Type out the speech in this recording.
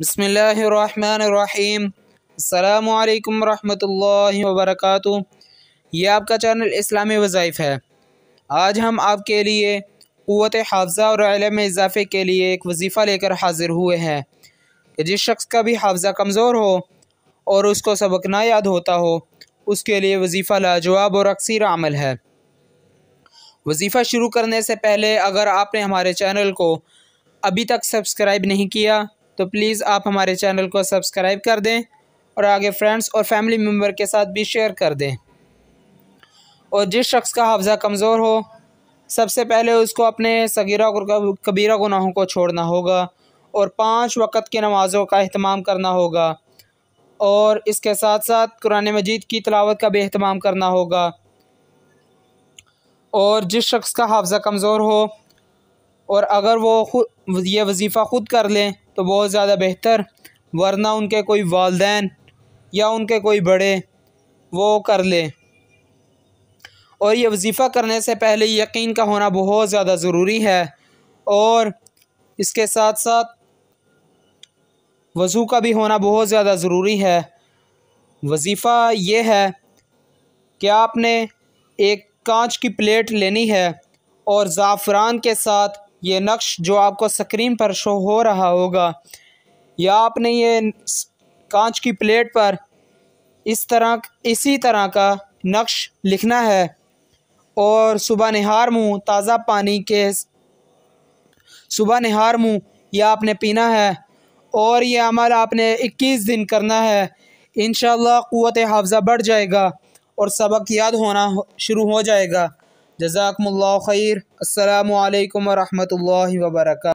बिस्मिल्लाहिर्रहमानिर्रहीम। अस्सलामु अलैकुम रहमतुल्लाहि व बरकातुहू। ये आपका चैनल इस्लामी वज़ाइफ है। आज हम आपके लिए क़ुव्वत हाफ़िज़ा और इल्म में इजाफ़े के लिए एक वजीफ़ा लेकर हाज़िर हुए हैं कि जिस शख्स का भी हाफ़िज़ा कमज़ोर हो और उसको सबक ना याद होता हो, उसके लिए वजीफ़ा लाजवाब और अक्सीर अमल है। वजीफ़ा शुरू करने से पहले अगर आपने हमारे चैनल को अभी तक सब्सक्राइब नहीं किया तो प्लीज़ आप हमारे चैनल को सब्सक्राइब कर दें और आगे फ्रेंड्स और फैमिली मेम्बर के साथ भी शेयर कर दें। और जिस शख्स का हाफ़िज़ा कमज़ोर हो, सबसे पहले उसको अपने सगीरा और कबीरा गुनाहों को छोड़ना होगा और 5 वक़्त की नमाज़ों का अहतमाम करना होगा और इसके साथ साथ कुरान मजीद की तिलावत का भी अहतमाम करना होगा। और जिस शख्स का हाफ़िज़ा कमज़ोर हो और अगर वो ये वजीफ़ा ख़ुद कर लें तो बहुत ज़्यादा बेहतर, वरना उनके कोई वालिदैन या उनके कोई बड़े वो कर लें। और ये वजीफ़ा करने से पहले यकीन का होना बहुत ज़्यादा ज़रूरी है और इसके साथ साथ वज़ू का भी होना बहुत ज़्यादा ज़रूरी है। वजीफ़ा ये है कि आपने एक कांच की प्लेट लेनी है और ज़ाफ़रान के साथ ये नक्श जो आपको स्क्रीन पर शो हो रहा होगा, या आपने ये कांच की प्लेट पर इसी तरह का नक्श लिखना है और सुबह निहार मुँह ताज़ा पानी के सुबह निहार मुँह यह आपने पीना है और ये अमल आपने 21 दिन करना है। इंशाअल्लाह क़ुव्वत हाफ़िज़ा बढ़ जाएगा और सबक याद होना शुरू हो जाएगा। जज़ाकुमुल्लाहु खैर। अस्सलामु अलैकुम व रहमतुल्लाहि व बरकातुहू।